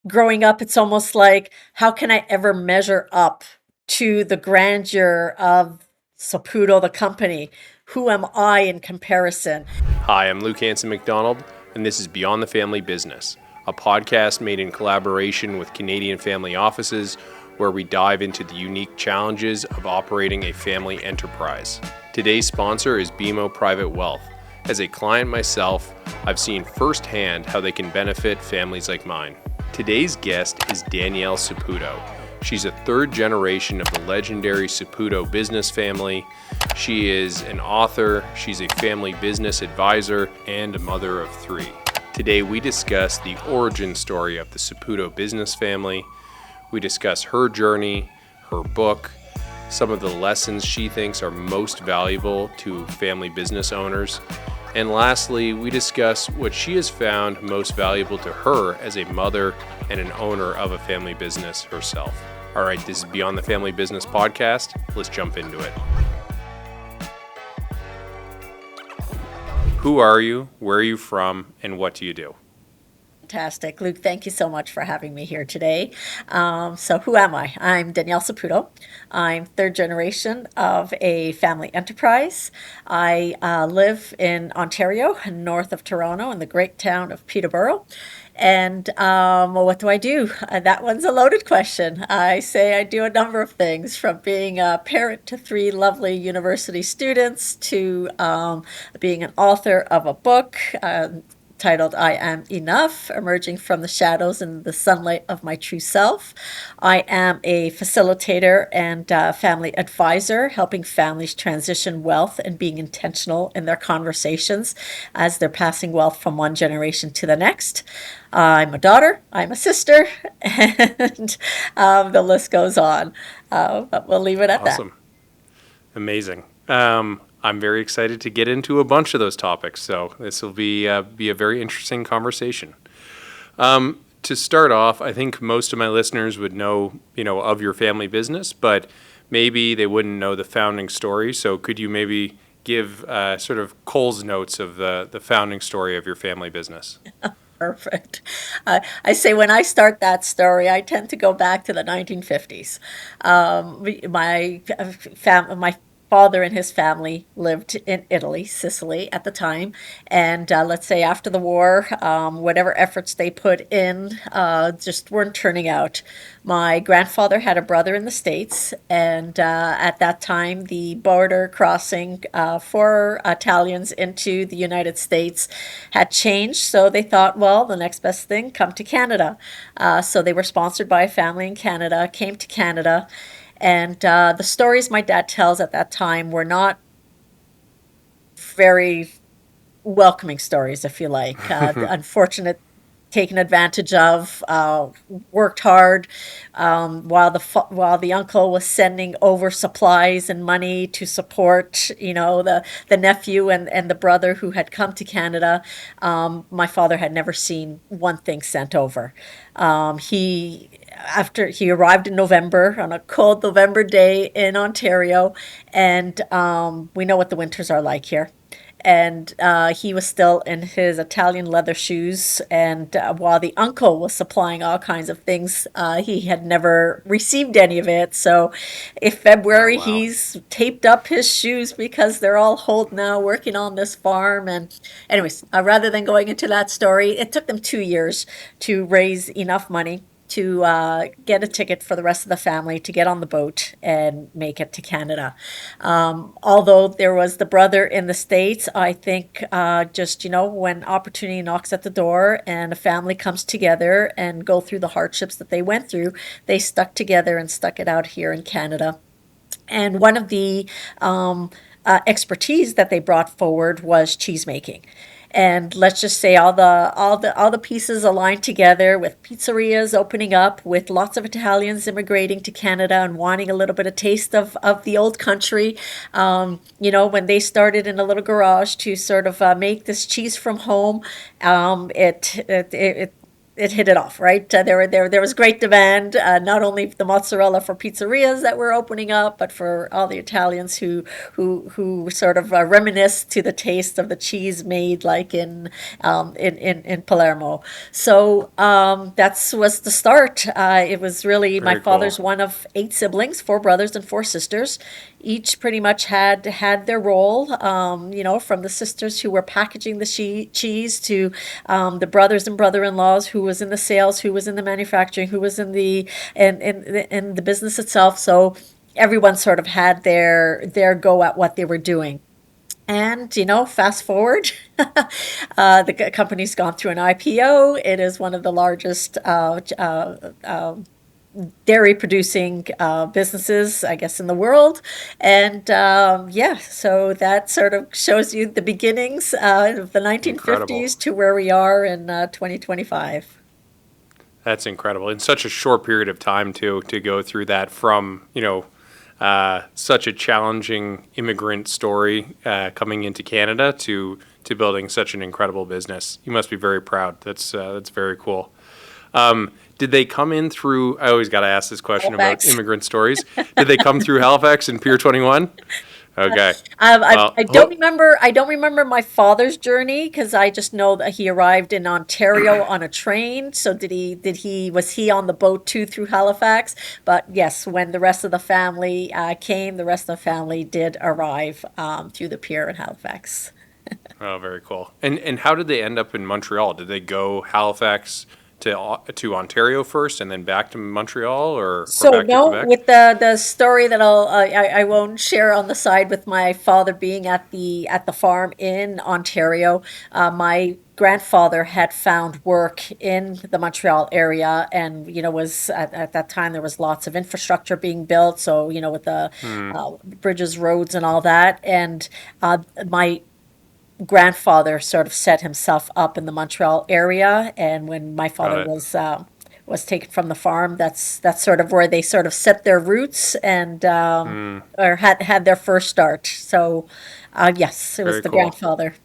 growing up, it's almost like, how can I ever measure up to the grandeur of Saputo, the company? Who am I in comparison? Hi, I'm Luke Hanson McDonald, and this is Beyond the Family Business, a podcast made in collaboration with Canadian Family Offices, where we dive into the unique challenges of operating a family enterprise. Today's sponsor is BMO Private Wealth. As a client myself, I've seen firsthand how they can benefit families like mine. Today's guest is Danielle Saputo. She's a third generation of the legendary Saputo business family. She is an author, she's a family business advisor, and a mother of three. Today we discuss the origin story of the Saputo business family. We discuss her journey, her book, some of the lessons she thinks are most valuable to family business owners. And lastly, we discuss what she has found most valuable to her as a mother and an owner of a family business herself. All right, this is Beyond the Family Business Podcast. Let's jump into it. Who are you? Where are you from? And what do you do? Fantastic. Luke, thank you so much for having me here today. So who am I? I'm Danielle Saputo. I'm third generation of a family enterprise. I live in Ontario, north of Toronto, in the great town of Peterborough. And well, what do I do? That one's a loaded question. I say I do a number of things, from being a parent to three lovely university students to being an author of a book titled I Am Enough, Emerging from the Shadows in the Sunlight of My True Self. I am a facilitator and family advisor, helping families transition wealth and being intentional in their conversations as they're passing wealth from one generation to the next. I'm a daughter, I'm a sister, and the list goes on. But we'll leave it at that. Awesome. Amazing. I'm very excited to get into a bunch of those topics, so this will be a very interesting conversation. To start off, I think most of my listeners would know, of your family business, but maybe they wouldn't know the founding story. So could you maybe give sort of Cole's notes of the founding story of your family business? Perfect. I say when I start that story, I tend to go back to the 1950s. My father and his family lived in Italy, Sicily at the time. And let's say after the war, whatever efforts they put in just weren't turning out. My grandfather had a brother in the States, and at that time, the border crossing for Italians into the United States had changed. So they thought, well, the next best thing, come to Canada. So they were sponsored by a family in Canada, came to Canada. And the stories my dad tells at that time were not very welcoming stories, if you like. Unfortunate, taken advantage of, worked hard, while the uncle was sending over supplies and money to support, the nephew and the brother who had come to Canada. My father had never seen one thing sent over. After he arrived in November, on a cold November day in Ontario, and we know what the winters are like here. And he was still in his Italian leather shoes. And while the uncle was supplying all kinds of things, he had never received any of it. So, in Oh, February, wow. he's taped up his shoes because they're all old now, working on this farm. And, anyways, rather than going into that story, it took them 2 years to raise enough money to get a ticket for the rest of the family to get on the boat and make it to Canada. Although there was the brother in the States, I think when opportunity knocks at the door and a family comes together and go through the hardships that they went through, they stuck together and stuck it out here in Canada. And one of the expertise that they brought forward was cheese making. And let's just say all the pieces aligned together, with pizzerias opening up, with lots of Italians immigrating to Canada and wanting a little bit of taste of the old country. When they started in a little garage to sort of make this cheese from home, it it hit it off, right? There was great demand, not only the mozzarella for pizzerias that were opening up, but for all the Italians who sort of reminisce to the taste of the cheese made like in Palermo. So that's was the start. It was really my Very cool. father's one of eight siblings, four brothers and four sisters. Each pretty much had their role. From the sisters who were packaging the cheese to the brothers and brother-in-laws who was in the sales, who was in the manufacturing, who was in the business itself. So everyone sort of had their go at what they were doing. And, fast forward, the company's gone through an IPO. It is one of the largest dairy producing businesses, I guess, in the world. And yeah, so that sort of shows you the beginnings of the Incredible. 1950s to where we are in 2025. That's incredible. In such a short period of time, too, to go through that from, such a challenging immigrant story coming into Canada to building such an incredible business. You must be very proud. That's very cool. Did they come in through? I always got to ask this question about Halifax. immigrant stories. Did they come through Halifax and Pier 21? Okay. Well, I don't remember. I don't remember my father's journey because I just know that he arrived in Ontario on a train. So did he? Was he on the boat too through Halifax? But yes, when the rest of the family came, the rest of the family did arrive through the pier in Halifax. oh, very cool. And how did they end up in Montreal? Did they go Halifax to Ontario first and then back to Montreal or So back to no, Quebec? with the story that I won't share on the side with my father being at the farm in Ontario. My grandfather had found work in the Montreal area, and was at that time there was lots of infrastructure being built. So with the Hmm, bridges, roads, and all that, and my grandfather sort of set himself up in the Montreal area, and when my got father it. was taken from the farm, that's sort of where they sort of set their roots and Hmm, or had their first start. So, yes, it was very the cool. grandfather.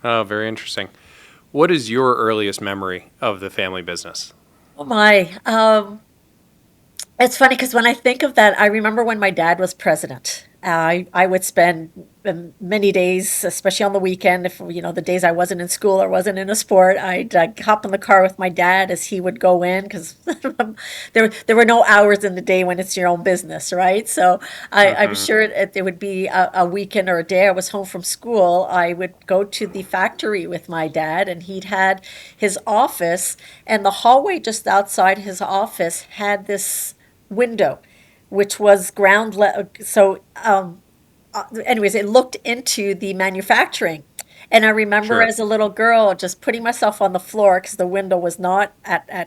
Oh, very interesting. What is your earliest memory of the family business? Oh my, it's funny because when I think of that, I remember when my dad was president. I would spend many days, especially on the weekend, if the days I wasn't in school or wasn't in a sport, I'd hop in the car with my dad as he would go in because there were no hours in the day when it's your own business, right? So I'm Mm-hmm. sure it would be a weekend or a day I was home from school. I would go to the factory with my dad, and he'd had his office, and the hallway just outside his office had this window, which was so anyways, it looked into the manufacturing. And I remember Sure. as a little girl just putting myself on the floor because the window was not at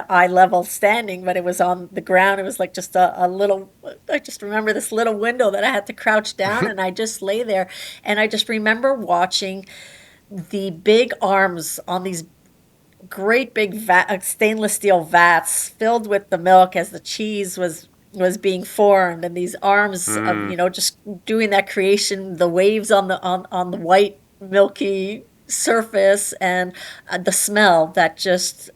eye level standing, but it was on the ground. It was like just a little, I just remember this little window that I had to crouch down, and I just lay there. And I just remember watching the big arms on these great big stainless steel vats filled with the milk as the cheese was being formed, and these arms of Mm, just doing that creation, the waves on the white milky surface, and the smell that just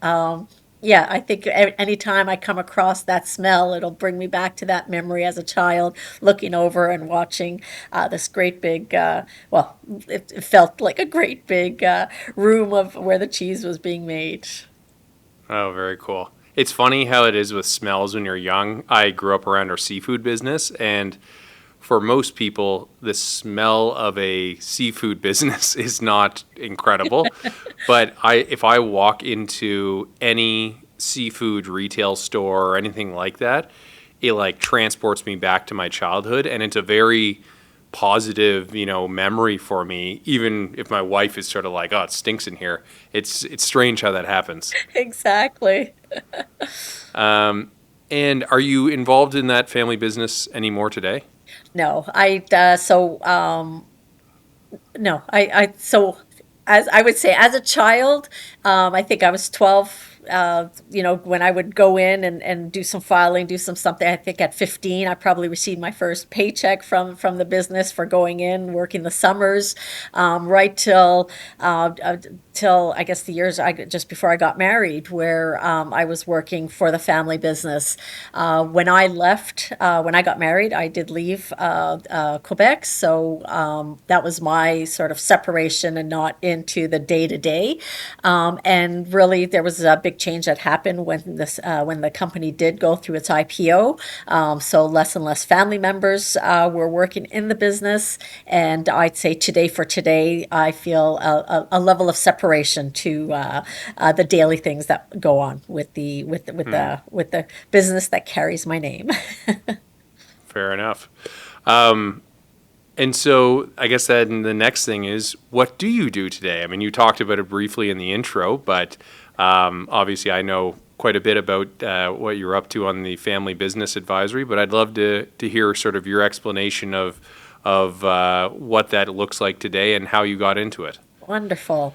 yeah, I think anytime I come across that smell, it'll bring me back to that memory as a child, looking over and watching this great big, well, it felt like a great big room of where the cheese was being made. oh, very cool. It's funny how it is with smells when you're young. I grew up around our seafood business, and for most people, the smell of a seafood business is not incredible. But if I walk into any seafood retail store or anything like that, it like transports me back to my childhood, and it's a very positive, memory for me. Even if my wife is sort of like, "Oh, it stinks in here." It's strange how that happens. Exactly. And are you involved in that family business anymore today? No, no, I so as I would say as a child, I think I was 12. when I would go in and do some filing, do some something, I think at 15, I probably received my first paycheck from the business for going in, working the summers, right uh, uh, till I guess the years just before I got married, where I was working for the family business. When I got married, I did leave Quebec, so that was my sort of separation and not into the day to day. And really, there was a big change that happened when the company did go through its IPO. So less and less family members were working in the business, and I'd say today, I feel a level of separation to the daily things that go on with the business that carries my name. Fair enough. And so I guess then the next thing is, what do you do today? I mean, you talked about it briefly in the intro, but obviously I know quite a bit about what you're up to on the Family Business Advisory, but I'd love to hear sort of your explanation of what that looks like today and how you got into it. Wonderful.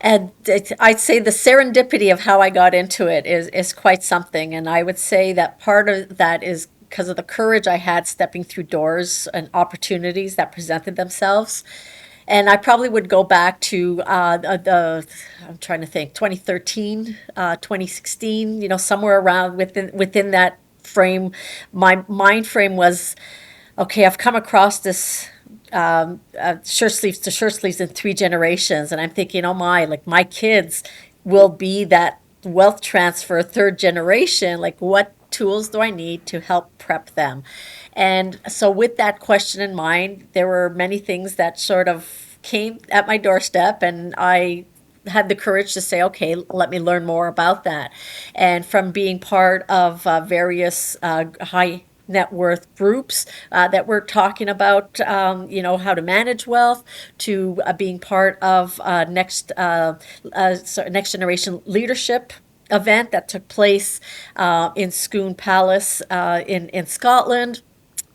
And I'd say the serendipity of how I got into it is quite something. And I would say that part of that is because of the courage I had stepping through doors and opportunities that presented themselves. And I probably would go back to I'm trying to think, 2013, 2016, somewhere around within that frame. My mind frame was, okay, I've come across this shirt sleeves to shirt sleeves in three generations. And I'm thinking, oh my, like my kids will be that wealth transfer third generation. Like, what tools do I need to help prep them? And so, with that question in mind, there were many things that sort of came at my doorstep, and I had the courage to say, okay, let me learn more about that. And from being part of various high net worth groups that were talking about, how to manage wealth, to being part of next generation leadership event that took place in Scone Palace in Scotland,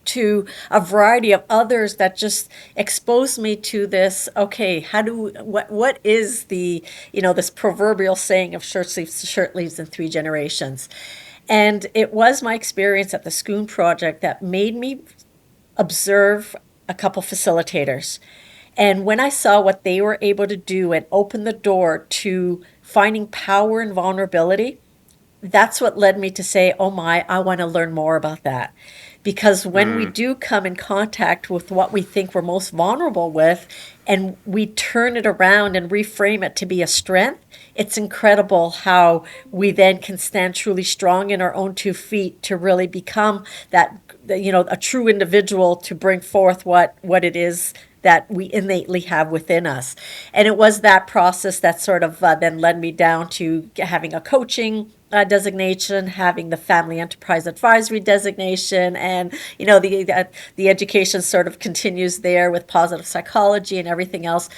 to a variety of others that just exposed me to this. Okay, what is the, this proverbial saying of shirt sleeves to shirt leaves in three generations? And it was my experience at the Scone Project that made me observe a couple facilitators. And when I saw what they were able to do and open the door to finding power and vulnerability, that's what led me to say, oh my, I want to learn more about that. Because when we do come in contact with what we think we're most vulnerable with, and we turn it around and reframe it to be a strength, it's incredible how we then can stand truly strong in our own 2 feet to really become a true individual, to bring forth what it is that we innately have within us. And it was that process that sort of then led me down to having a coaching designation, having the Family Enterprise Advisory designation, and the education sort of continues there with positive psychology and everything else.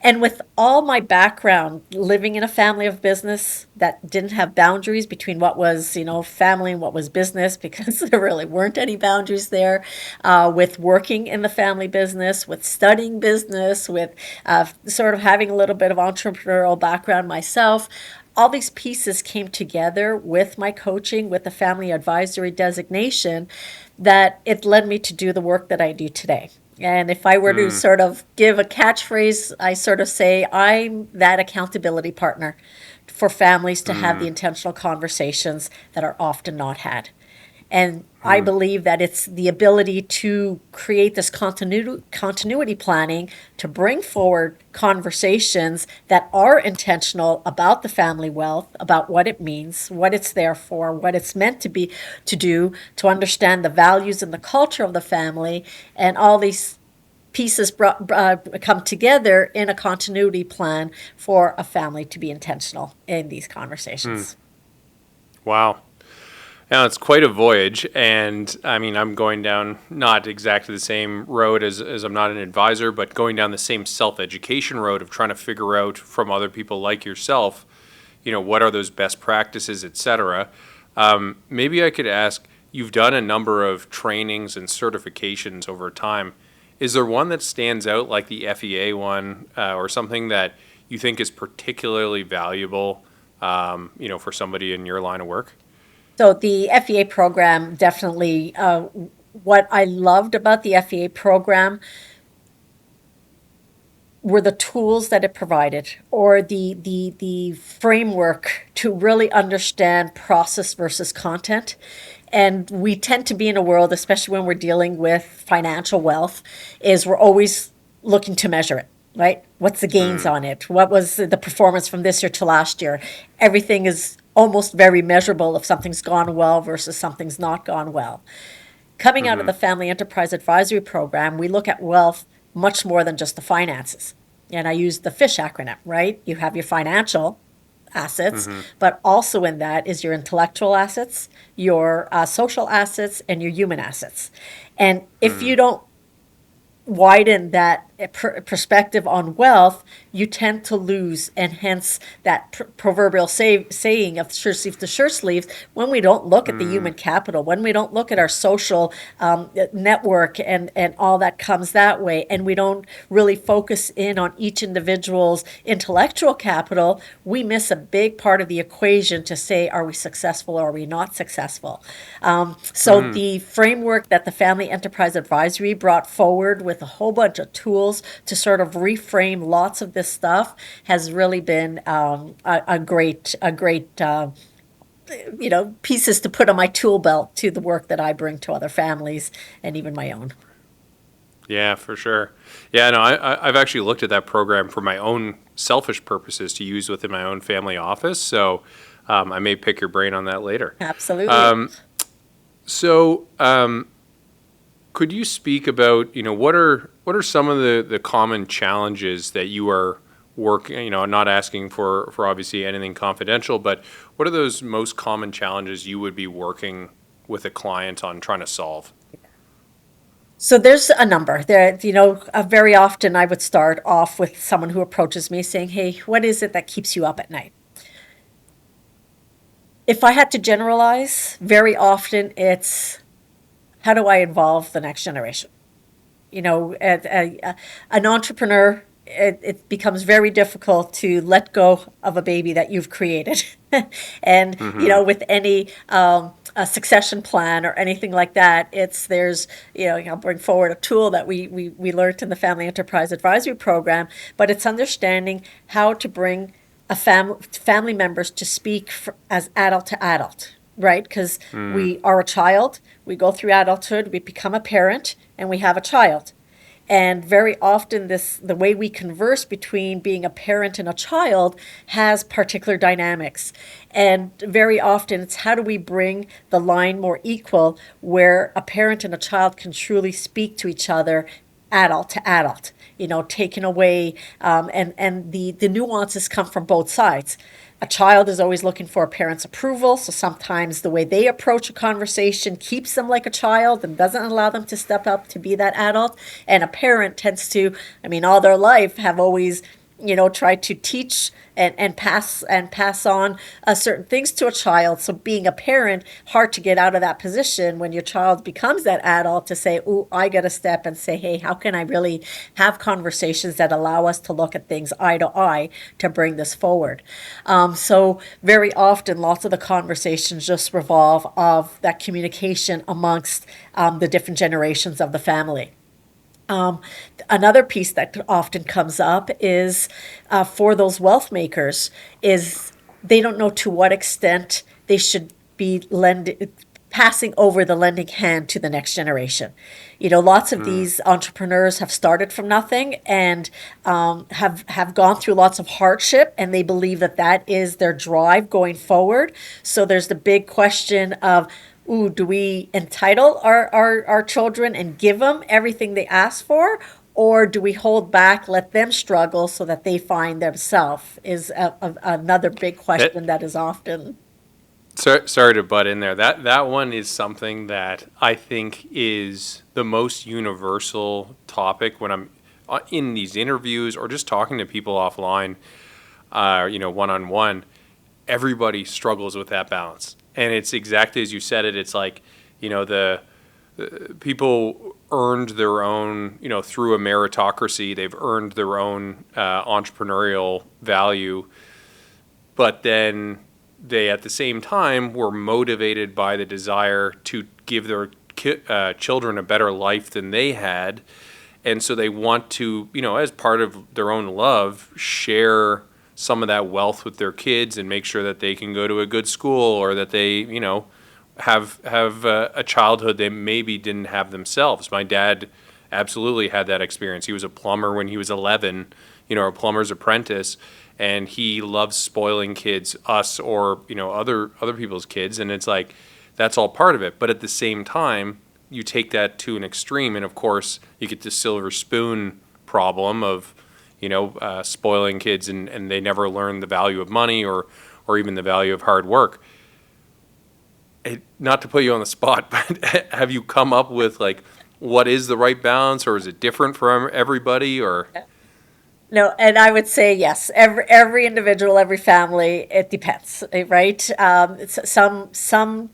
And with all my background living in a family of business that didn't have boundaries between what was, family and what was business, because there really weren't any boundaries there, with working in the family business, with studying business, with sort of having a little bit of entrepreneurial background myself, all these pieces came together with my coaching, with the family advisory designation, that it led me to do the work that I do today. And if I were to sort of give a catchphrase, I sort of say I'm that accountability partner for families to have the intentional conversations that are often not had. And I believe that it's the ability to create this continuity planning to bring forward conversations that are intentional about the family wealth, about what it means, what it's there for, what it's meant to be, to do, to understand the values and the culture of the family, and all these pieces come together in a continuity plan for a family to be intentional in these conversations. Wow. Now, it's quite a voyage, and I mean, I'm going down not exactly the same road as I'm not an advisor, but going down the same self-education road of trying to figure out from other people like yourself, what are those best practices, et cetera. Maybe I could ask, you've done a number of trainings and certifications over time. Is there one that stands out, like the FEA one, or something that you think is particularly valuable for somebody in your line of work? So the FEA program definitely, what I loved about the FEA program were the tools that it provided, or the framework to really understand process versus content. And we tend to be in a world, especially when we're dealing with financial wealth, is we're always looking to measure it, right? What's the gains Mm, on it? What was the performance from this year to last year? Everything is almost very measurable if something's gone well versus something's not gone well. Coming out of mm-hmm, the Family Enterprise Advisory Program, we look at wealth much more than just the finances. And I use the FISH acronym, right? You have your financial assets, mm-hmm, but also in that is your intellectual assets, your social assets, and your human assets. And if mm, you don't widen that perspective on wealth, you tend to lose, and hence that proverbial saying of shirt sleeves to shirt sleeves. When we don't look at the mm, human capital, when we don't look at our social network and all that comes that way, and we don't really focus in on each individual's intellectual capital, we miss a big part of the equation to say, are we successful or are we not successful? So mm. the framework that the Family Enterprise Advisory brought forward with a whole bunch of tools to sort of reframe lots of this stuff has really been a great pieces to put on my tool belt to the work that I bring to other families and even my own. Yeah, for sure. Yeah, no, I've actually looked at that program for my own selfish purposes to use within my own family office. So I may pick your brain on that later. Absolutely. So could you speak about, what are some of the common challenges that you are working, not asking for obviously anything confidential, but what are those most common challenges you would be working with a client on trying to solve? So there's a number there. Very often I would start off with someone who approaches me saying, "Hey, what is it that keeps you up at night?" If I had to generalize, very often it's how do I involve the next generation? An entrepreneur, it becomes very difficult to let go of a baby that you've created. And, Mm-hmm. with any a succession plan or anything like that, I'll bring forward a tool that we learned in the Family Enterprise Advisory Program, but it's understanding how to bring family members to speak as adult to adult, right? Because Mm, we are a child, we go through adulthood, we become a parent, and we have a child. And very often the way we converse between being a parent and a child has particular dynamics. And very often it's how do we bring the line more equal where a parent and a child can truly speak to each other adult to adult, taken away, and the nuances come from both sides. A child is always looking for a parent's approval, so sometimes the way they approach a conversation keeps them like a child and doesn't allow them to step up to be that adult. And a parent tends to, all their life have always try to teach and pass on certain things to a child. So being a parent, hard to get out of that position when your child becomes that adult to say, "Ooh, I got to step and say, hey, how can I really have conversations that allow us to look at things eye to eye to bring this forward?" So very often, lots of the conversations just revolve of that communication amongst the different generations of the family. Um, Another piece that often comes up is for those wealth makers is they don't know to what extent they should be passing over the lending hand to the next generation. Lots of mm, these entrepreneurs have started from nothing and have gone through lots of hardship, and they believe that that is their drive going forward. So there's the big question of, ooh, do we entitle our children and give them everything they ask for? Or do we hold back, let them struggle so that they find themselves? Is another big that question that is often. sorry to butt in there. That one is something that I think is the most universal topic when I'm in these interviews or just talking to people offline, one on one. Everybody struggles with that balance, and it's exactly as you said it. It's like, the people earned their own, through a meritocracy. They've earned their own entrepreneurial value, but then they at the same time were motivated by the desire to give their children a better life than they had, and so they want to, as part of their own love, share some of that wealth with their kids and make sure that they can go to a good school, or that they, have a childhood they maybe didn't have themselves. My dad absolutely had that experience. He was a plumber when he was 11, a plumber's apprentice, and he loves spoiling kids, us or other people's kids, and it's like that's all part of it. But at the same time, you take that to an extreme, and of course, you get the silver spoon problem of spoiling kids, and they never learn the value of money or even the value of hard work. Not to put you on the spot, but have you come up with like what is the right balance, or is it different for everybody, or? No, and I would say yes. Every individual, every family, it depends, right? Some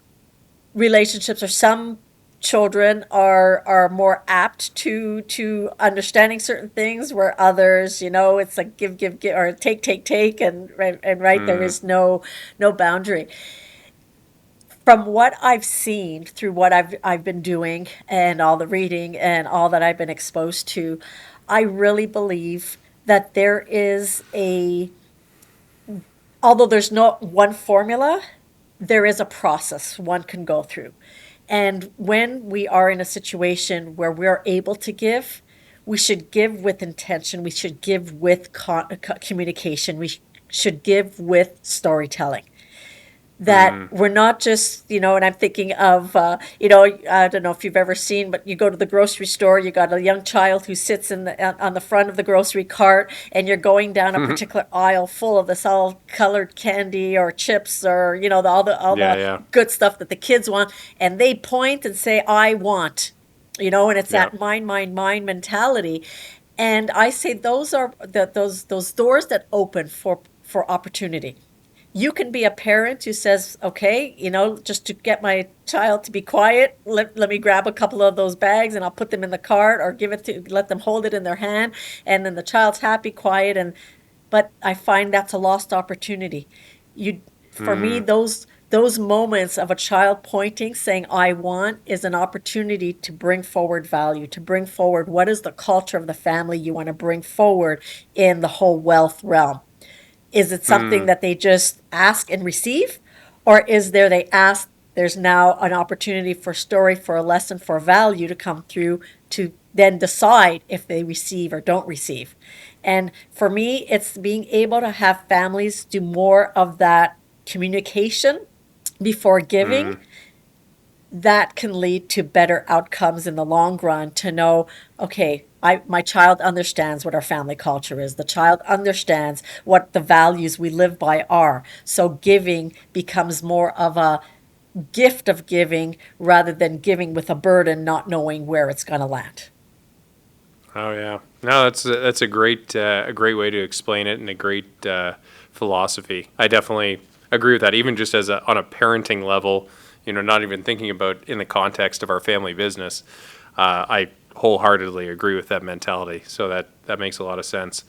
relationships or some children are more apt to understanding certain things, where others, it's like give or take, and right, there Mm, is no boundary. From what I've seen through what I've been doing and all the reading and all that I've been exposed to, I really believe that there is although there's not one formula, there is a process one can go through. And when we are in a situation where we're able to give, we should give with intention. We should give with communication. We should give with storytelling, that mm, we're not just, and I'm thinking of, I don't know if you've ever seen, but you go to the grocery store, you got a young child who sits on the front of the grocery cart, and you're going down a particular aisle full of this all colored candy or chips, or, all the yeah, yeah, good stuff that the kids want, and they point and say, I want, and it's yeah. that mind mentality. And I say those are those doors that open for opportunity. You can be a parent who says, okay, just to get my child to be quiet, let me grab a couple of those bags and I'll put them in the cart, or let them hold it in their hand. And then the child's happy, quiet. But I find that's a lost opportunity. For me, Mm, those moments of a child pointing, saying, I want, is an opportunity to bring forward value, to bring forward what is the culture of the family you want to bring forward in the whole wealth realm. Is it something mm, that they just ask and receive? Or is there they ask, there's now an opportunity for story, for a lesson, for value to come through, to then decide if they receive or don't receive. And for me, it's being able to have families do more of that communication before giving, mm, that can lead to better outcomes in the long run, to know, okay, my child understands what our family culture is. The child understands what the values we live by are. So giving becomes more of a gift of giving, rather than giving with a burden, not knowing where it's going to land. oh yeah. No, that's a great way to explain it, and a great philosophy. I definitely agree with that. Even just on a parenting level, not even thinking about in the context of our family business, I wholeheartedly agree with that mentality. So that makes a lot of sense.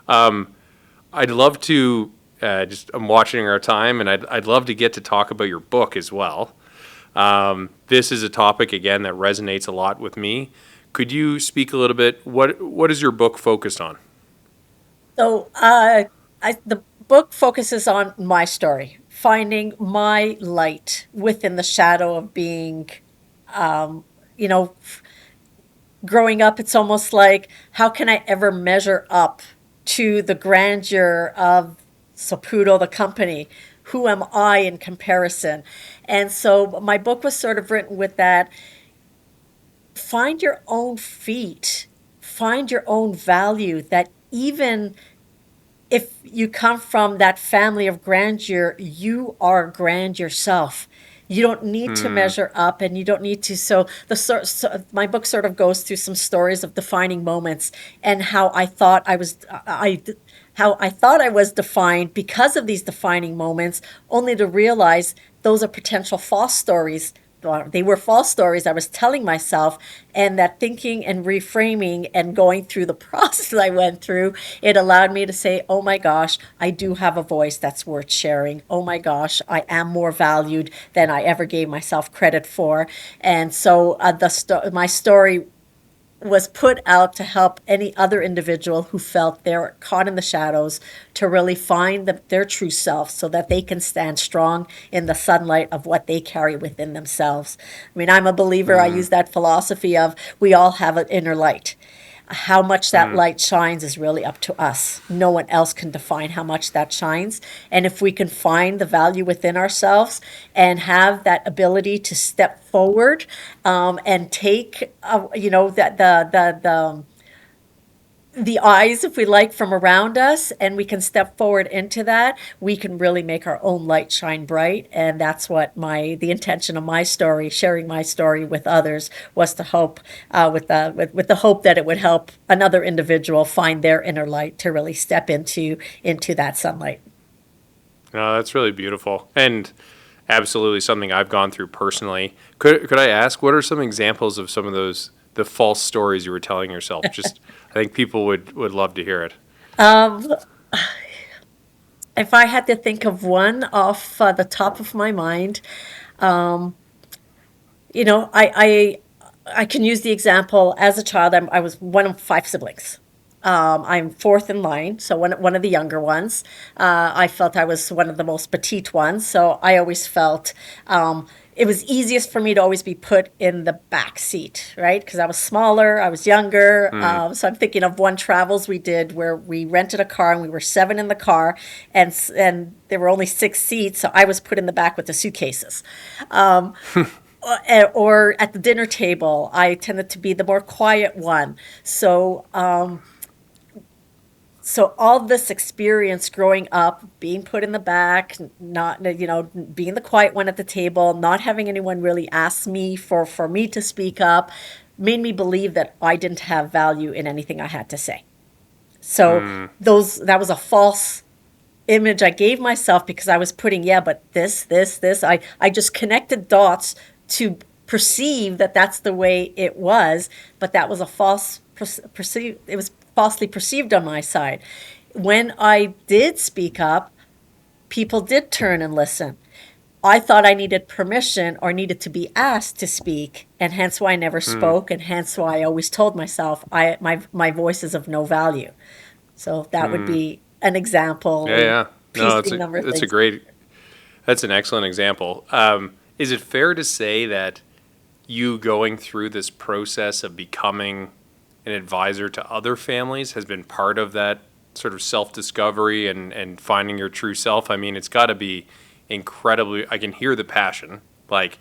I'd love to I'm watching our time, and I'd love to get to talk about your book as well. This is a topic again that resonates a lot with me. Could you speak a little bit? What is your book focused on? So, the book focuses on my story, finding my light within the shadow of being, you know, growing up. It's almost like, how can I ever measure up to the grandeur of Saputo, the company? Who am I in comparison? And so my book was sort of written with that: find your own feet, find your own value, that even if you come from that family of grandeur, you are grand yourself. You don't need to Hmm. measure up, and you don't need to. My book sort of goes through some stories of defining moments, and how I thought I was defined because of these defining moments, only to realize those are potential false stories. they were false stories I was telling myself, and that thinking and reframing and going through the process I went through, it allowed me to say, oh my gosh, I do have a voice that's worth sharing. Oh my gosh, I am more valued than I ever gave myself credit for. And so my story was put out to help any other individual who felt they're caught in the shadows to really find their true self so that they can stand strong in the sunlight of what they carry within themselves. I mean, I'm a believer, I use that philosophy of we all have an inner light. How much that light shines is really up to us. No one else can define how much that shines. And if we can find the value within ourselves and have that ability to step forward and take, that the eyes, if we like, from around us, and we can step forward into that, we can really make our own light shine bright. And that's what the intention of my story, sharing my story with others, was to hope, with the hope that it would help another individual find their inner light to really step into that sunlight. No, that's really beautiful, and absolutely something I've gone through personally. Could I ask, what are some examples of some of the false stories you were telling yourself? Just, I think people would love to hear it. If I had to think of one off the top of my mind, you know, I can use the example as a child. I was one of five siblings. I'm fourth in line, so one of the younger ones. I felt I was one of the most petite ones, so I always felt it was easiest for me to always be put in the back seat, right? Because I was smaller, I was younger. So I'm thinking of one travels we did where we rented a car and we were seven in the car, and there were only six seats, so I was put in the back with the suitcases. Or at the dinner table, I tended to be the more quiet one. So all this experience growing up, being put in the back, not, being the quiet one at the table, not having anyone really ask me for me to speak up, made me believe that I didn't have value in anything I had to say. So that was a false image I gave myself because I was putting, yeah, but this. I just connected dots to perceive that that's the way it was, but that was a perceive. It was falsely perceived on my side. When I did speak up, people did turn and listen. I thought I needed permission or needed to be asked to speak, and hence why I never spoke, and hence why I always told myself my voice is of no value. So that would be an example, Yeah, yeah. No, piecing number of things. that's an excellent example. Is it fair to say that you going through this process of becoming an advisor to other families has been part of that sort of self-discovery and finding your true self? I mean, it's got to be incredibly, I can hear the passion. Like,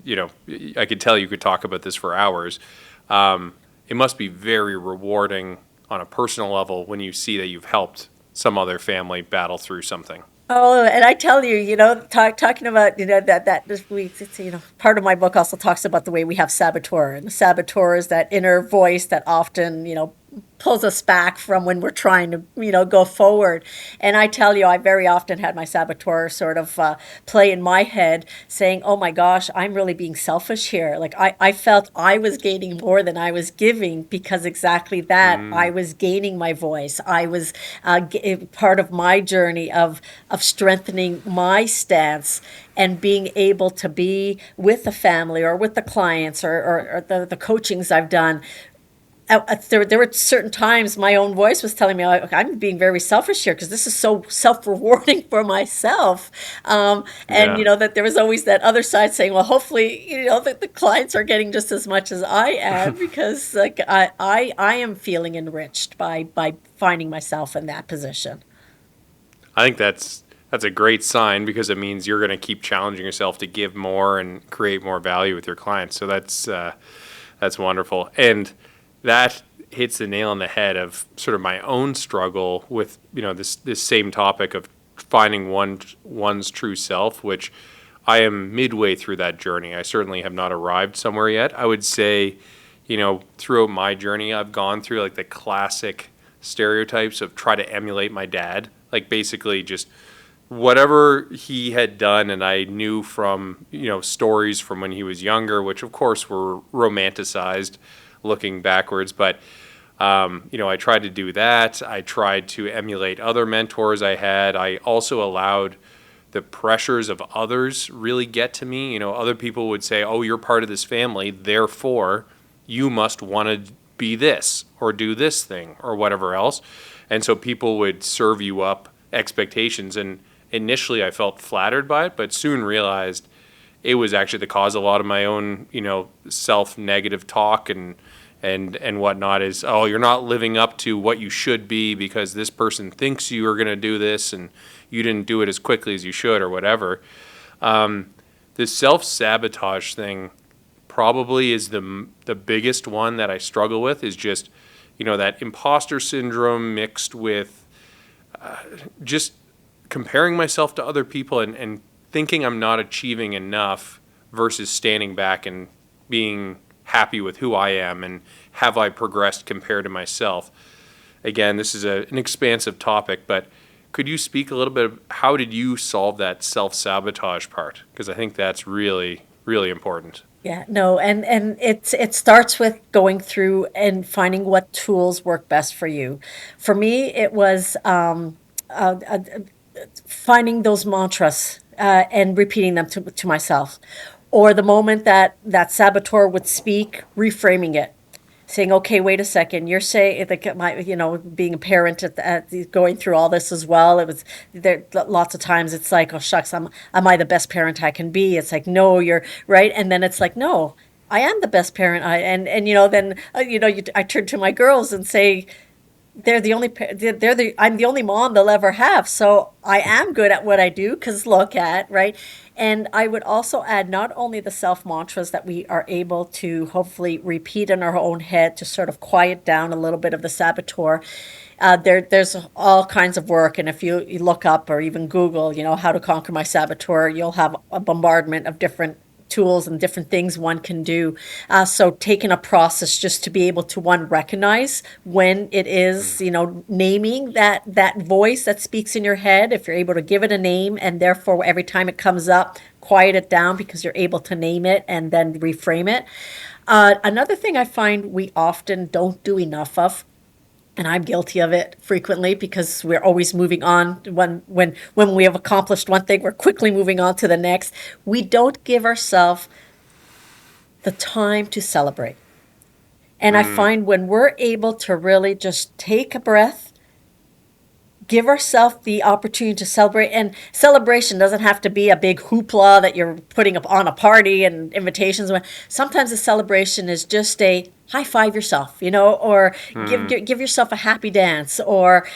I could tell you could talk about this for hours. It must be very rewarding on a personal level when you see that you've helped some other family battle through something. Oh, and I tell you, talking about, that this week, part of my book also talks about the way we have saboteur, and the saboteur is that inner voice that often, pulls us back from when we're trying to, go forward. And I tell you, I very often had my saboteur sort of play in my head saying, oh my gosh, I'm really being selfish here. Like I felt I was gaining more than I was giving because exactly that, I was gaining my voice. I was part of my journey of strengthening my stance and being able to be with the family or with the clients or the coachings I've done. There were certain times my own voice was telling me, like, I'm being very selfish here because this is so self-rewarding for myself. And, Yeah. that there was always that other side saying, well, hopefully, that the clients are getting just as much as I am because like I am feeling enriched by finding myself in that position. I think that's a great sign because it means you're going to keep challenging yourself to give more and create more value with your clients. So that's wonderful. And that hits the nail on the head of sort of my own struggle with this same topic of finding one's true self, which I am midway through that journey. I certainly have not arrived somewhere yet. I would say, throughout my journey, I've gone through like the classic stereotypes of try to emulate my dad, like basically just whatever he had done, and I knew from, stories from when he was younger, which of course were romanticized looking backwards, but I tried to do that. I tried to emulate other mentors I had. I also allowed the pressures of others really get to me. Other people would say, "Oh, you're part of this family, therefore you must want to be this or do this thing or whatever else." And so people would serve you up expectations, and initially I felt flattered by it, but soon realized it was actually the cause of a lot of my own, self-negative talk and whatnot. Is, oh, you're not living up to what you should be because this person thinks you are going to do this and you didn't do it as quickly as you should or whatever. This self-sabotage thing probably is the biggest one that I struggle with, is just, that imposter syndrome mixed with just comparing myself to other people and thinking I'm not achieving enough versus standing back and being happy with who I am and have I progressed compared to myself. Again, this is an expansive topic, but could you speak a little bit of how did you solve that self-sabotage part? Because I think that's really, really important. Yeah, no, and it starts with going through and finding what tools work best for you. For me, it was finding those mantras and repeating them to myself, or the moment that saboteur would speak, reframing it, saying, "Okay, wait a second. You're saying like being a parent going through all this as well. It was there lots of times. It's like, oh shucks, am I the best parent I can be? It's like, no, you're right, and then it's like, no, I am the best parent. Then I turn to my girls and say, I'm the only mom they'll ever have, so I am good at what I do, because look at, right. And I would also add not only the self mantras that we are able to hopefully repeat in our own head to sort of quiet down a little bit of the saboteur. There's all kinds of work, and if you look up or even Google, how to conquer my saboteur, you'll have a bombardment of different tools and different things one can do. So taking a process just to be able to, one, recognize when it is, naming that voice that speaks in your head, if you're able to give it a name, and therefore every time it comes up, quiet it down because you're able to name it and then reframe it. Another thing I find we often don't do enough of, and I'm guilty of it frequently because we're always moving on. When we have accomplished one thing, we're quickly moving on to the next. We don't give ourselves the time to celebrate. And I find when we're able to really just take a breath, give ourselves the opportunity to celebrate. And celebration doesn't have to be a big hoopla that you're putting up on a party and invitations. Sometimes a celebration is just a high five yourself, or give yourself a happy dance, or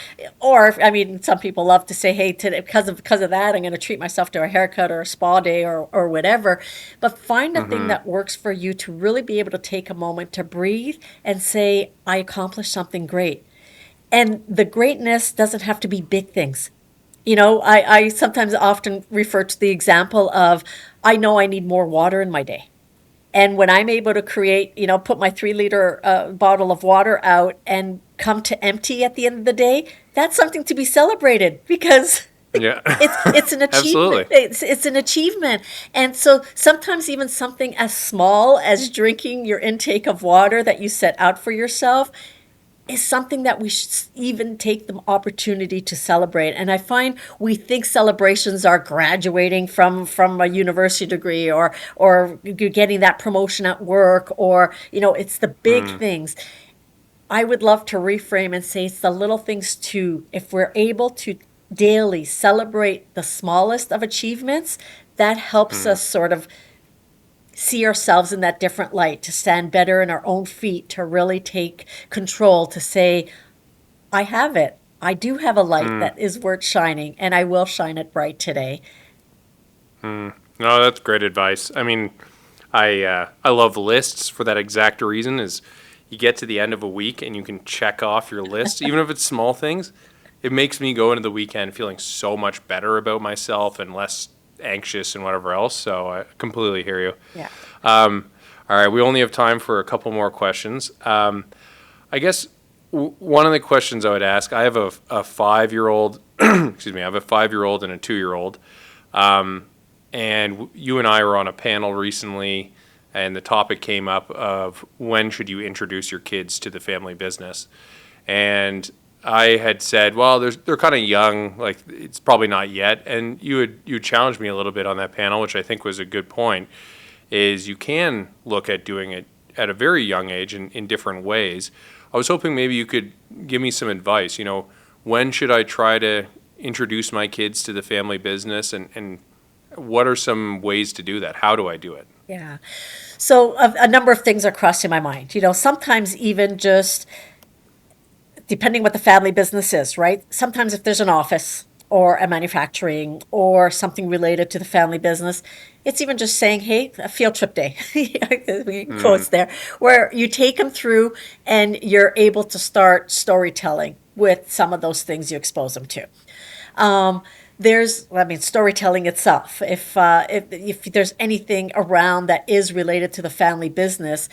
I mean, some people love to say, hey, today, because of that, I'm going to treat myself to a haircut or a spa day or whatever. But find a thing that works for you to really be able to take a moment to breathe and say, I accomplished something great. And the greatness doesn't have to be big things. I sometimes often refer to the example of, I know I need more water in my day. And when I'm able to create, put my 3 liter bottle of water out and come to empty at the end of the day, that's something to be celebrated, because Yeah. it's an achievement. Absolutely. It's an achievement. And so sometimes even something as small as drinking your intake of water that you set out for yourself is something that we should even take the opportunity to celebrate. And I find we think celebrations are graduating from a university degree, or you're getting that promotion at work, or it's the big things. I would love to reframe and say it's the little things too. If we're able to daily celebrate the smallest of achievements, that helps us sort of see ourselves in that different light, to stand better in our own feet, to really take control, to say, I have it. I do have a light that is worth shining, and I will shine it bright today. No, that's great advice. I mean, I love lists for that exact reason. Is you get to the end of a week and you can check off your list, even if it's small things. It makes me go into the weekend feeling so much better about myself and less anxious and whatever else. So I completely hear you. Yeah. All right, we only have time for a couple more questions. I guess one of the questions I would ask, I have a 5-year-old excuse me, I have a 5-year-old and a 2-year-old. And you and I were on a panel recently, and the topic came up of when should you introduce your kids to the family business. And I had said, well, they're kind of young, like it's probably not yet. And you challenged me a little bit on that panel, which I think was a good point. Is you can look at doing it at a very young age in different ways. I was hoping maybe you could give me some advice. When should I try to introduce my kids to the family business, and what are some ways to do that? How do I do it? Yeah. So a number of things are crossing my mind. Sometimes even just depending what the family business is, right? Sometimes if there's an office or a manufacturing or something related to the family business, it's even just saying, hey, a field trip day, quotes there, where you take them through and you're able to start storytelling with some of those things you expose them to. Storytelling itself. If there's anything around that is related to the family business,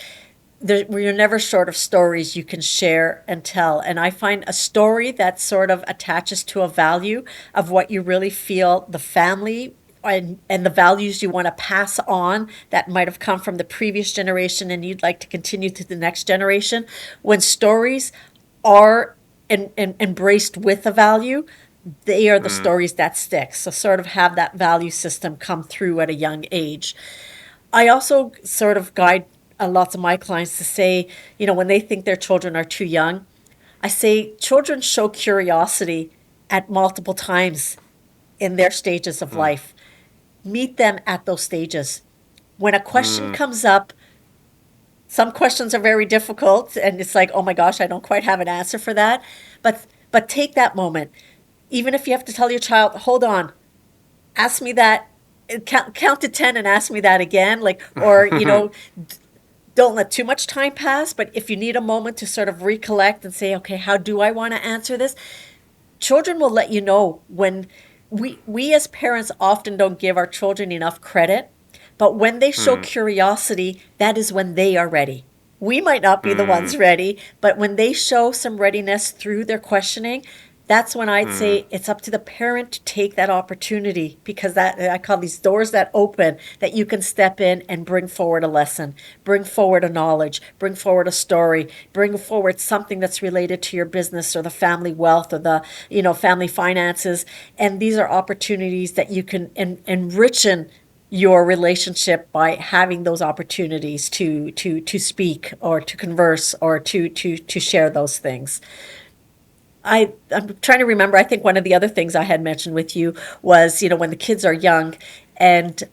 you're never short of stories you can share and tell. And I find a story that sort of attaches to a value of what you really feel the family and the values you want to pass on that might have come from the previous generation and you'd like to continue to the next generation. When stories are embraced with a value, they are the stories that stick. So sort of have that value system come through at a young age. I also sort of guide lots of my clients to say, when they think their children are too young, I say children show curiosity at multiple times in their stages of life. Meet them at those stages. When a question comes up, some questions are very difficult and it's like, oh my gosh, I don't quite have an answer for that. But take that moment. Even if you have to tell your child, hold on, ask me that, count to 10 and ask me that again. Don't let too much time pass, but if you need a moment to sort of recollect and say, okay, how do I want to answer this? Children will let you know when we as parents often don't give our children enough credit, but when they show curiosity, that is when they are ready. We might not be the ones ready, but when they show some readiness through their questioning, that's when I'd say it's up to the parent to take that opportunity because that I call these doors that open that you can step in and bring forward a lesson, bring forward a knowledge, bring forward a story, bring forward something that's related to your business or the family wealth or the family finances. And these are opportunities that you can enrichen your relationship by having those opportunities to speak or to converse or to share those things. I'm trying to remember. I think one of the other things I had mentioned with you was, when the kids are young, and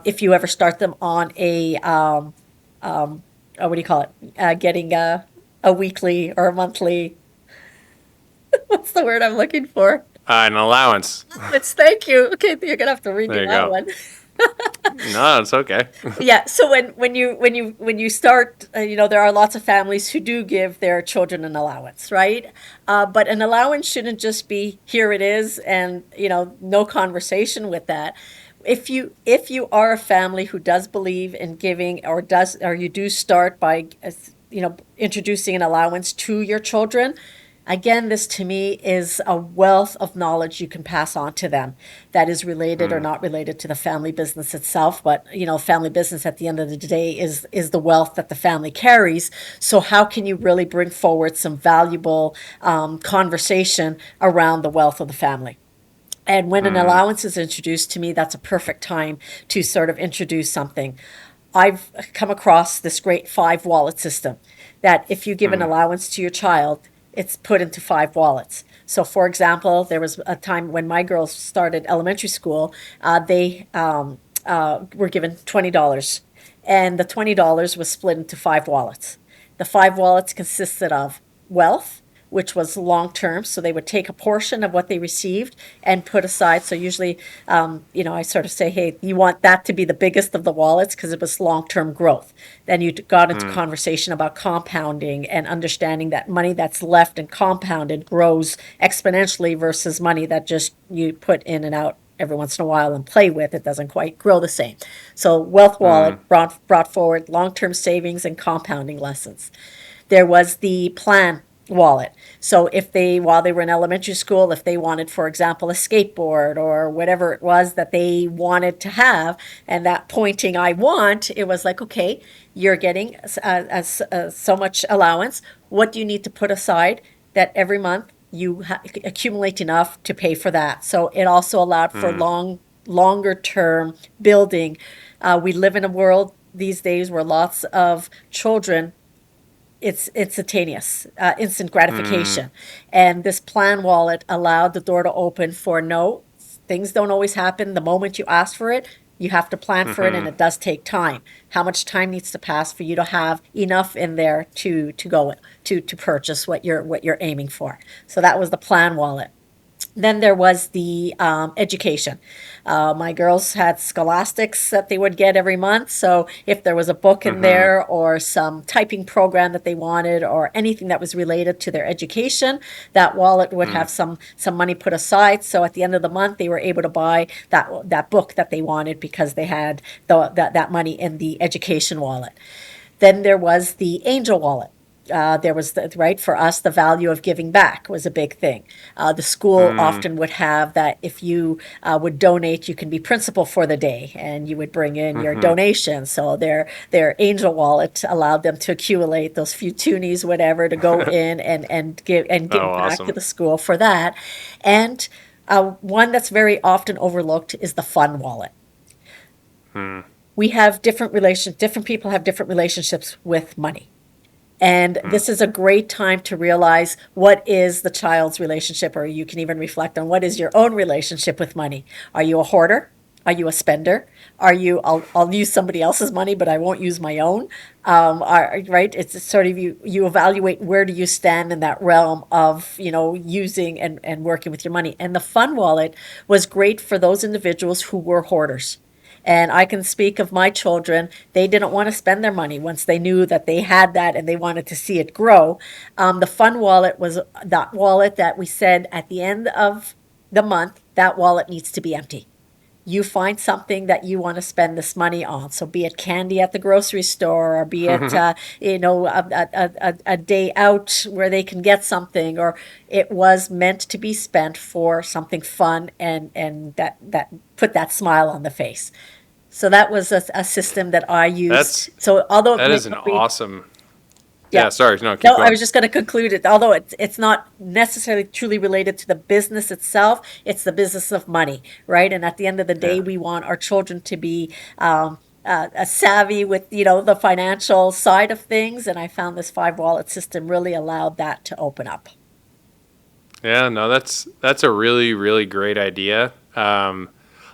if you ever start them on what do you call it? Getting a weekly or a monthly. What's the word I'm looking for? An allowance. It's thank you. Okay, you're gonna have to read There me you that go. one. No, it's okay. Yeah. So when you start, there are lots of families who do give their children an allowance, right? But an allowance shouldn't just be here it is, and no conversation with that. If you are a family who does believe in giving, or you do start by introducing an allowance to your children. Again, this to me is a wealth of knowledge you can pass on to them that is related or not related to the family business itself. But, family business at the end of the day is the wealth that the family carries. So how can you really bring forward some valuable conversation around the wealth of the family? And when an allowance is introduced to me, that's a perfect time to sort of introduce something. I've come across this great 5 wallet system that if you give an allowance to your child, it's put into 5 wallets. So, for example, there was a time when my girls started elementary school, they were given $20, and the $20 was split into 5 wallets. The 5 wallets consisted of wealth, which was long term. So they would take a portion of what they received and put aside. So usually, I sort of say, hey, you want that to be the biggest of the wallets because it was long term growth. Then you got into conversation about compounding and understanding that money that's left and compounded grows exponentially versus money that just you put in and out every once in a while and play with. It doesn't quite grow the same. So wealth wallet brought forward long term savings and compounding lessons. There was the plan wallet. So if they, while they were in elementary school, if they wanted, for example, a skateboard or whatever it was that they wanted to have, and that pointing I want, it was like, okay, you're getting so much allowance. What do you need to put aside that every month you accumulate enough to pay for that? So it also allowed for longer term building. We live in a world these days where lots of children, it's instantaneous, instant gratification. And this plan wallet allowed the door to open for no, things don't always happen the moment you ask for it. You have to plan for it, and it does take time. How much time needs to pass for you to have enough in there to go to purchase what you're aiming for? So that was the plan wallet. Then there was the education. My girls had scholastics that they would get every month. So if there was a book in Mm-hmm. there or some typing program that they wanted or anything that was related to their education, that wallet would have some money put aside. So at the end of the month, they were able to buy that book that they wanted because they had that money in the education wallet. Then there was the angel wallet. There was right, for us, the value of giving back was a big thing. The school often would have that if you would donate, you can be principal for the day, and you would bring in your Mm-hmm. donation. So their angel wallet allowed them to accumulate those few toonies, whatever, to go in and Oh, give back to awesome. the school for that. And one that's very often overlooked is the fun wallet. We have different people have different relationships with money. And this is a great time to realize what is the child's relationship, or you can even reflect on what is your own relationship with money. Are you a hoarder? Are you a spender? Are you, I'll use somebody else's money, but I won't use my own? Right? It's sort of you evaluate where do you stand in that realm of, using and working with your money. And the fun wallet was great for those individuals who were hoarders. And I can speak of my children. They didn't want to spend their money once they knew that they had that and they wanted to see it grow. The fun wallet was that wallet that we said at the end of the month, that wallet needs to be empty. You find something that you want to spend this money on. So be it candy at the grocery store, or be it a day out where they can get something, or it was meant to be spent for something fun and that put that smile on the face. So that was a system that I used. That's So although it that might is an not be, awesome. yeah. Yeah, sorry. No, keep No, I going. was just going to conclude it. Although it's not necessarily truly related to the business itself, it's the business of money, right? And at the end of the day, Yeah. we want our children to be savvy with the financial side of things. And I found this five wallet system really allowed that to open up. Yeah, no, that's a really really great idea.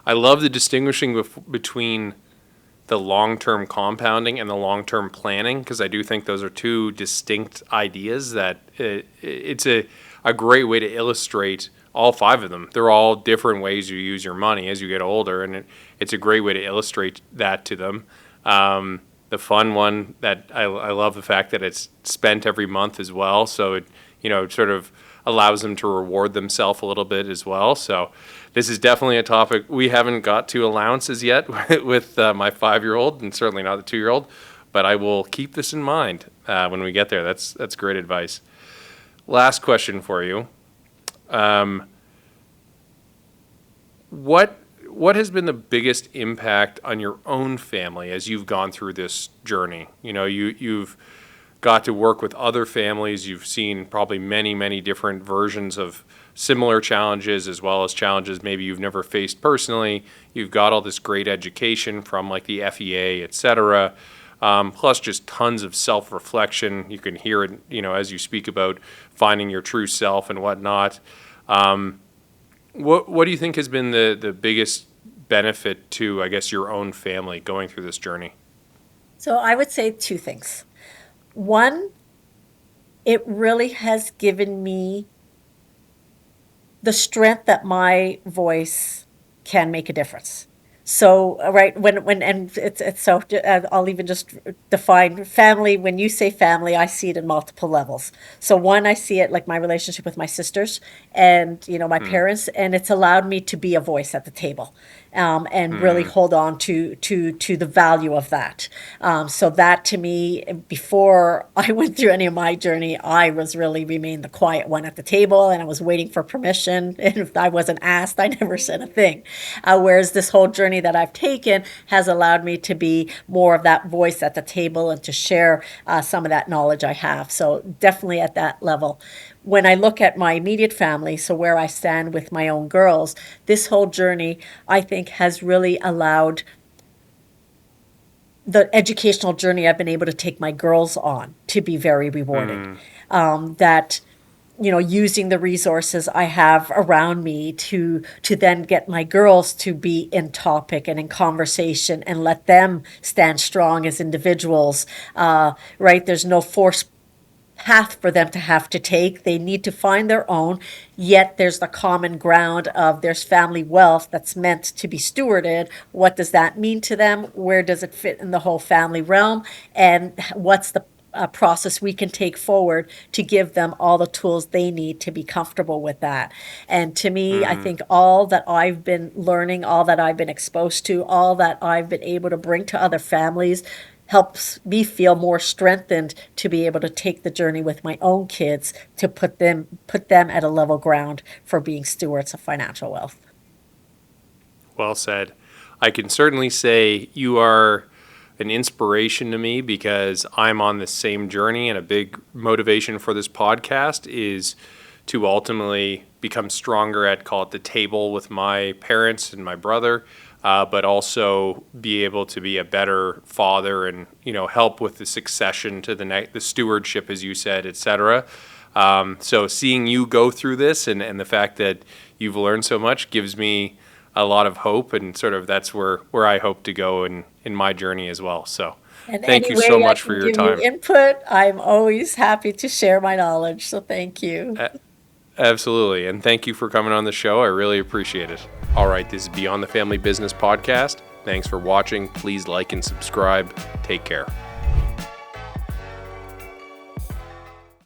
I love the distinguishing between the long term compounding and the long term planning because I do think those are two distinct ideas that it's a great way to illustrate all five of them. They're all different ways you use your money as you get older, and it's a great way to illustrate that to them. The fun one that I love the fact that it's spent every month as well, so it sort of allows them to reward themselves a little bit as well. So this is definitely a topic we haven't got to allowances yet with my 5-year-old, and certainly not the 2-year-old. But I will keep this in mind when we get there. That's great advice. Last question for you. Um, what has been the biggest impact on your own family as you've gone through this journey? You've got to work with other families. You've seen probably many, many different versions of similar challenges as well as challenges maybe you've never faced personally. You've got all this great education from like the FEA, et cetera, plus just tons of self-reflection. You can hear it, as you speak about finding your true self and whatnot. What do you think has been the biggest benefit to, I guess, your own family going through this journey? So I would say two things. One, it really has given me the strength that my voice can make a difference. So, right, when and it's so I'll even just define family. When you say family, I see it in multiple levels. So, one, I see it like my relationship with my sisters and my parents, and it's allowed me to be a voice at the table. and really hold on to the value of that. So that to me, before I went through any of my journey, I was really remained the quiet one at the table, and I was waiting for permission. And if I wasn't asked, I never said a thing. Whereas this whole journey that I've taken has allowed me to be more of that voice at the table and to share some of that knowledge I have. So definitely at that level. When I look at my immediate family, so where I stand with my own girls, this whole journey, I think, has really allowed the educational journey I've been able to take my girls on to be very rewarding. That using the resources I have around me to then get my girls to be in topic and in conversation and let them stand strong as individuals. Right? There's no forced path for them to have to take. They need to find their own, yet there's the common ground of there's family wealth that's meant to be stewarded. What does that mean to them? Where does it fit in the whole family realm? And what's the process we can take forward to give them all the tools they need to be comfortable with that. And to me, I think all that I've been learning, all that I've been exposed to, all that I've been able to bring to other families helps me feel more strengthened to be able to take the journey with my own kids to put them at a level ground for being stewards of financial wealth. Well said. I can certainly say you are an inspiration to me because I'm on the same journey, and a big motivation for this podcast is to ultimately become stronger at, call it, the table with my parents and my brother, but also be able to be a better father and help with the succession to the stewardship, as you said, etc. So seeing you go through this and the fact that you've learned so much gives me a lot of hope, and sort of that's where I hope to go in my journey as well. So And thank you any so way I much can for your give time. you input, I'm always happy to share my knowledge. So thank you. Absolutely. And thank you for coming on the show. I really appreciate it. All right. This is Beyond the Family Business Podcast. Thanks for watching. Please like and subscribe. Take care.